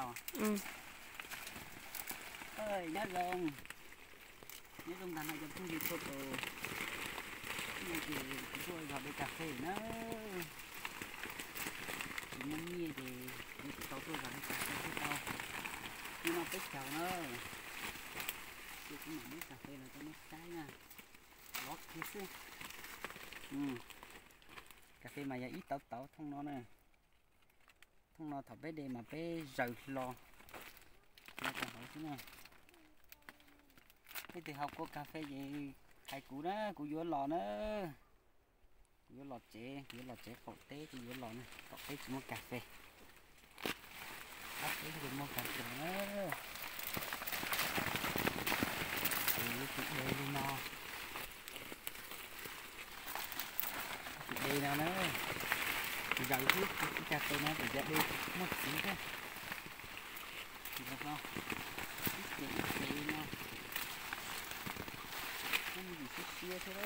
tàu. Ừ. Ơi nhớ rồng thằng này trong gì tốt đồ. Này thì tôi vào đây cà phê nữa. Thì nó nghe thì tao tôi vào đây cà phê tao. Nhưng mà biết chào nữa. Tôi cũng muốn cà phê là cho nó trái nha. Lót thế chứ. Cà phê mà giờ ít tao thông nó nè. Thông nó thập bé đây mà bé rời lo. Nó còn hỏi chứ nè. Cái thì học có cà phê gì thầy cụ đó, cụ vô lò nữa. Cụ vô lò trẻ cậu té cụ vô lò này, cậu té chỉ mua cà phê. Cậu té chỉ mua cà phê nữa. Thì chị đây đi nào. Chị đây nào nữa. Thì giờ trước cái cà phê nó thì ra đi một xíu thôi. Thì được không? Ít tiền nào. Không gì chút xíu thôi đó.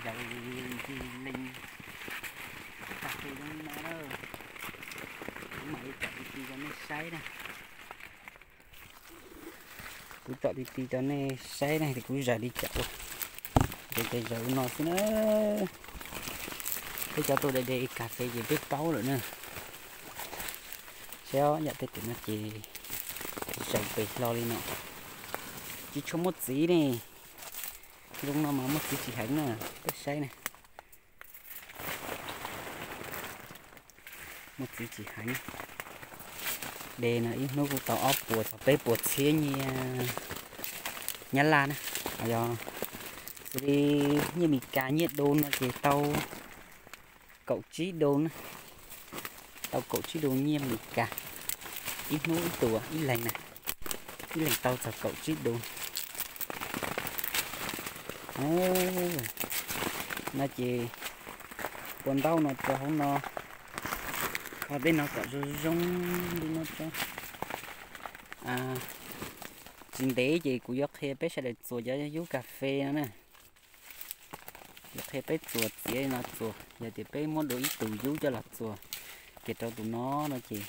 Giờ thì linh cà phê trong nó đâu. Mấy chợ thì cho nó sấy nè. Cứ chợ thì cho nó sấy này thì cứ ra đi chợ. Để giờ nó xí nữa. Cái cho tôi để cà phê gì biết tấu rồi nữa. Xéo nhận tới tụi nó chỉ dạy về lo đi nọ. Chỉ cho một tí này. Lúc nó mà một tí chỉ hẳn nè. Cái xay này. Một tí chỉ hẳn. Đây là ít nó cũng tao ốp bột. Bế bột xế như nhá la nè. Rồi đi như mình cá nhiệt đôn là chỉ tao cậu chí đôn. Tao cậu chí đôn như mình cá. Ít nó ít tùa, ít lành nè. Ít lành tao cho cậu chí đôn. Nó chỉ còn tao nó cho không nó. Ở đây nó có rong đi nó cho. Chính tế chị cũng dọc hè bé sẽ để chùa cho uống cà phê nữa nè. Dọc hè bé chùa chỉ nó chùa. Giờ thì bé muốn đồ ít tùy uống cho là chùa. Kể cho tụi nó chỉ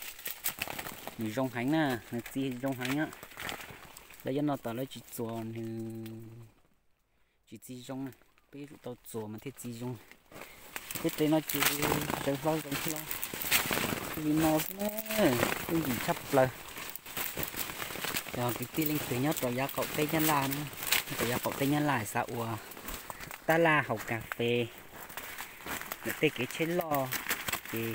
mình rong hành nè, nó chi rong hành á. Đây cho nó tao lấy chỉ chùa thì chỉ chi rong nè. Bé tao chùa mà thích chi rong. Cái tên nó chỉ rong lo. Vì nó cái gì sắp lời. Rồi cái tí linh thứ nhất rồi ra cậu tây nhân la nữa. Rồi ra cậu tây nhân la sao ta la học cà phê. Để tây cái trên lo thì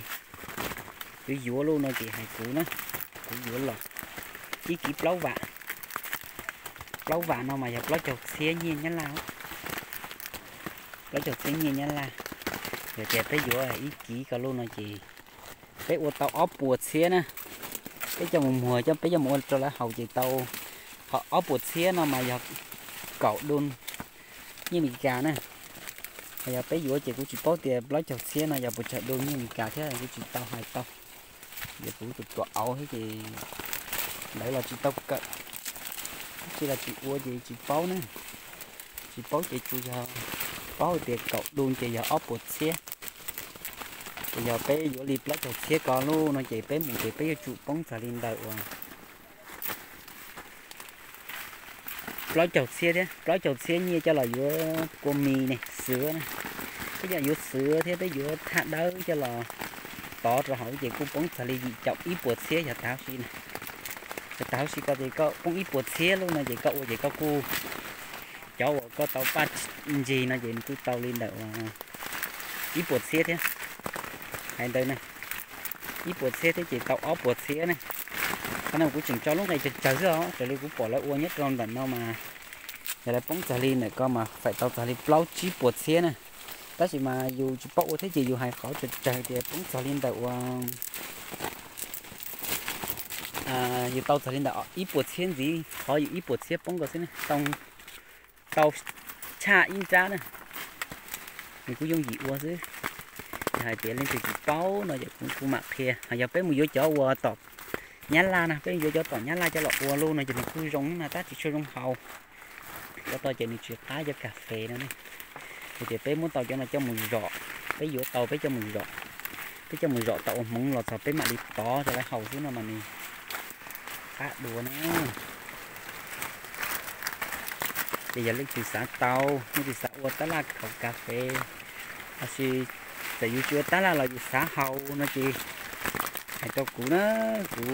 cái dúa luôn nó chỉ hay cú nữa. Cái dúa lò. Chỉ kịp lâu vạ. Lâu vạ nó mà dọc lâu chọc xe nhiên nhân la. Lâu chọc xe nhiên nhân la. Rồi kể tới dúa ý ký cả luôn nó chỉ. Cái ô tao ốp bột xía nè. Cái cho mùa cho bây giờ mua cho lá hầu chị tao họ ốp bột xía nó mà giờ cậu đun như mình gà nè. Bây giờ bây giờ chị cũng chỉ có tiền lấy cho xía nó giờ bột chợ đun như mình gà thế là cái chị tao hai tao. Giờ cũng tụt tọa áo hết thì đấy là chị tao cận. Chỉ là chị ua gì chị báo nè. Chị báo chị chui giờ báo tiền cậu đun chị giờ ốp bột xía. Bây giờ bé vô liệp lấy cho xe con luôn, nó chạy bé một cái bé trụ bóng xà linh đậu à. Lấy cho xe đấy, lấy cho xe như cho là vô cô mì này, sữa này. Cái giờ vô sữa thế tới vô thả đỡ cho là tỏ ra hỏi về cô bóng xà linh gì chọc ít bột xe cho tao xí này. Tao xí có gì có cũng ít bột xe luôn này, vậy cậu vậy có cô. Cháu có tao bắt gì nó vậy cứ tao lên đậu à. Ít bột xe thế. Hay đây này, ít bột xe thế chỉ tao ốp bột xe này, cái nào cũng chừng cho lúc này chờ rồi, chờ đi cũng bỏ lại uo nhất trong lần đâu mà, giờ lại bóng xà linh này coi mà phải tao xà linh plau chí bột xe này, ta chỉ mà dù chỉ bóc thế chỉ dù hay khó chờ thì bóng xà linh đậu, dù tao xà linh đậu ít bột xe gì, khó dù ít bột xe bóng cái này, tao cha in ra này, mình cứ dùng gì uo chứ. Hai bé lên từ bao nó giờ cũng mặc kia, giờ bé mua vô chỗ qua tọt nhá la nè, bé vô chỗ tọt nhá la cho lọ qua luôn này, giờ mình cứ rong là ta chỉ cho rong hầu, cho tôi giờ mình chuyển tái cho cà phê nữa này, thì bé muốn tàu cho nó cho mùi rọ, bé vô tàu bé cho mùi rọ, cái cho một giọt tàu mông lọt vào cái mặt đi to cho cái hầu xuống nào mà nè khá đùa nữa bây giờ lấy từ xã tàu lấy từ xã uất tá là khẩu cà phê à chị tại vì chưa tá là từ xã hầu nó chị hay tàu cũ nó cũ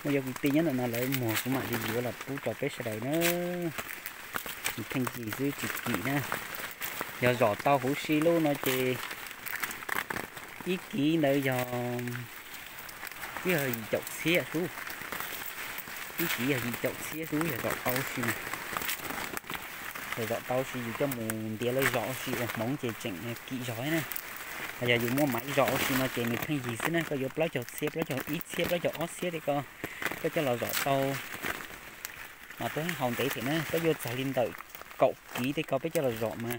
bây giờ cái tin nhắn là lấy mùa của mặt đi vừa là cũ trò cái sợi nữa thành gì dưới chị nè giờ giỏ tàu hú xí luôn nó chị ý kỹ nơi giờ cái hơi chậu xía xuống ý kỹ là gì chậu xía xuống giờ giỏ tàu xí này rồi giỏ tàu xí cho một tia lấy giỏ xí móng chị chỉnh kỹ giỏi nè bây giờ dùng mua máy giỏ xí nó chị mình thành gì xí nè có dùng lấy chậu xếp lấy chậu ít xếp lấy chậu ót xếp đi co cái cho là giỏ tàu mà tôi hồng tí thì nó có vô xài lên tới cậu kỹ thì có biết cho là giỏ mà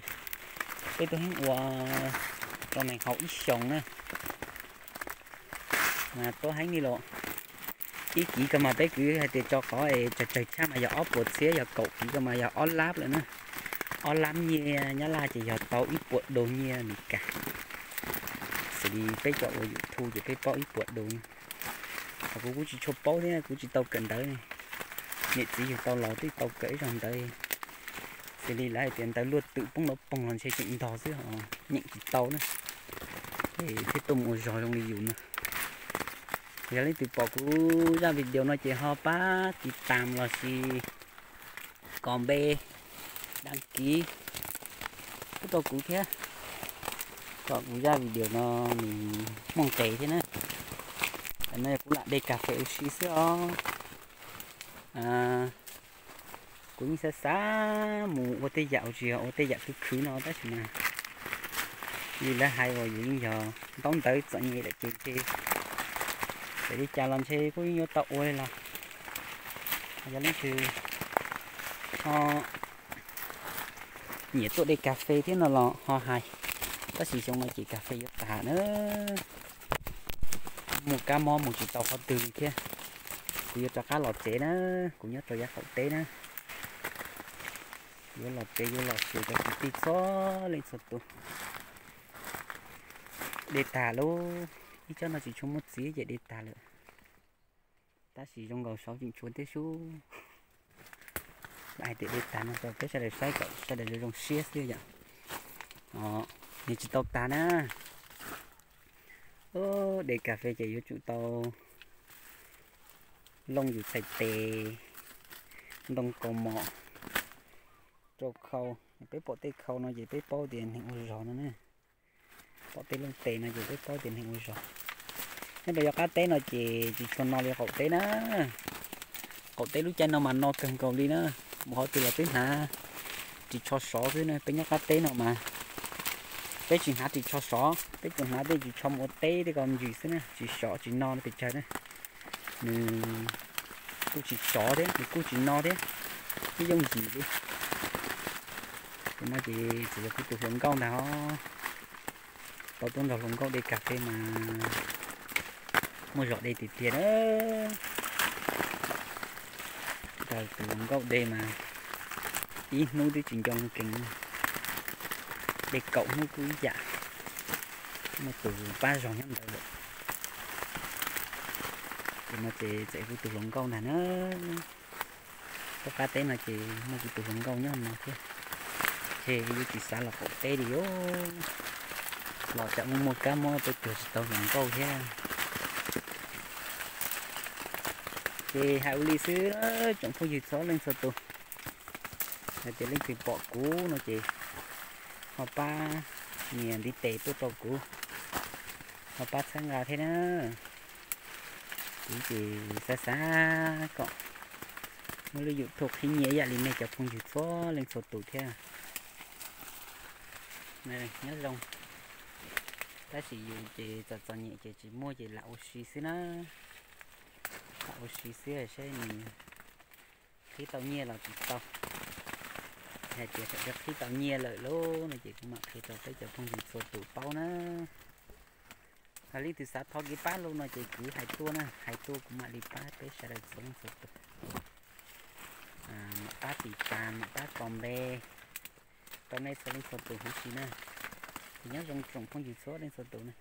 cái tôi thấy wow con này hậu ít sòng nè mà tôi thấy như lộ ý kỹ cơ mà tới cứ hay thì cho có trời cha mà giờ ốp bột xía giờ cậu kỹ cơ mà giờ ốp láp nữa ốp lắm nhia nhá la chỉ giờ tàu ít bột đồ nhia nè cả sẽ đi cái chỗ thu chỉ cái bao ít bột đồ cũng chỉ cho bao thế cũng chỉ tàu cần tới nghệ chỉ tàu lò tới tàu kể rồi tới sẽ đi lại tiền tới luôn tự bung nó bung lần xe chỉnh đò chứ họ nhịn chỉ tàu nữa thì cái tôm ngồi rồi trong đi dùng nữa giờ lấy từ bỏ cú ra video nói chuyện họ bá thì tạm là gì còn b đăng ký cái tàu cũ kia còn cú ra video nó mình mong chạy thế nữa cái này cũng lại đây cà phê xí xíu cũng sẽ xá mù ô tê dạo gì ô tê dạo cái khứ nó đó chứ mà vì là hai rồi những giờ đón tới tận như để chơi để đi chào làm xe có nhiều tàu ơi là giờ lấy từ họ nhiệt độ đây cà phê thế nào là họ hay có gì trong này chỉ cà phê vô tả nữa một cá mò một chỉ tàu họ từ kia cũng cho cá lọt chế nữa cũng nhớ tôi giá khẩu tế nữa vô lọt chế vô lọt chế cho cái tí xó lên sụt tụ để tả luôn ý cho nó chỉ chung một xí vậy để tả nữa ta chỉ trong gầu 6 chuyện chuồn tới số bài để tả nó rồi cái sẽ để xoay cậu sẽ để dùng xía xíu vậy như chỉ tàu tả nè để cà phê chạy vô chủ tàu lông dù sạch tè lông cầu mọ trâu khâu cái bộ tê khâu nó chỉ cái bao tiền hình ôi giò nữa nè bộ tê lông tè nó chỉ cái bao tiền hình ôi giò thế bây giờ cá té nó chỉ cho nó đi cậu té đó cậu té lúc chân nó mà nó cần cầu đi nữa một hồi từ là tới hả chỉ cho sỏ thế này bây giờ cá té nào mà cái chuyện hả chỉ cho sỏ cái chuyện hả đây chỉ cho một té thì còn gì thế này chỉ sỏ chỉ no nó bị chơi đấy cô chỉ chó đấy thì cô chỉ no đấy cái giống gì đi thì nó chỉ là cái cuộc lồng câu nào tao tuân vào lồng câu để cà phê mà mua giọt đây thì tiền đó rồi từ lồng câu đây mà ý nuôi đi trình trong kinh để cậu nuôi cứ dạ mà từ 3 giòn nhắm đợi được thì nó chỉ chạy với từ lồng câu này nó có cá té nó chỉ từ lồng câu nhá mà thế thì chỉ xả là cậu té đi ô lò chậm một cá mò tôi từ tàu lồng câu thế thì hai ly xứ đó chọn phong dịch gió lên sơ tu thì lên từ bọ cũ nó chỉ họ ba nhìn đi tệ tôi tàu cũ họ ba sang ra thế nữa chỉ xa xa cọ mới lợi dụng thuộc khi nhẹ dạ liền này cho phong dịch gió lên sơ tu thế này nhớ rồng ta chỉ dùng chỉ cho nhẹ chỉ mua chỉ lạo xí xí nó lạo xí xí ở đây mình khí tàu nhẹ là tàu này chỉ phải cho khí tàu nhẹ lợi lố này chỉ cũng mặc khí tàu tới cho phong dịch sổ tủ bao nữa hay lý từ xã thọ cái bát luôn nó chỉ cứ hai tua cũng mặc đi bát tới sẽ được sống sổ tủ mặc bát thì tàn mặc bát còn bè tao này sẽ lên sổ tủ hú xí nè thì nhớ trong phong dịch số lên sổ tủ này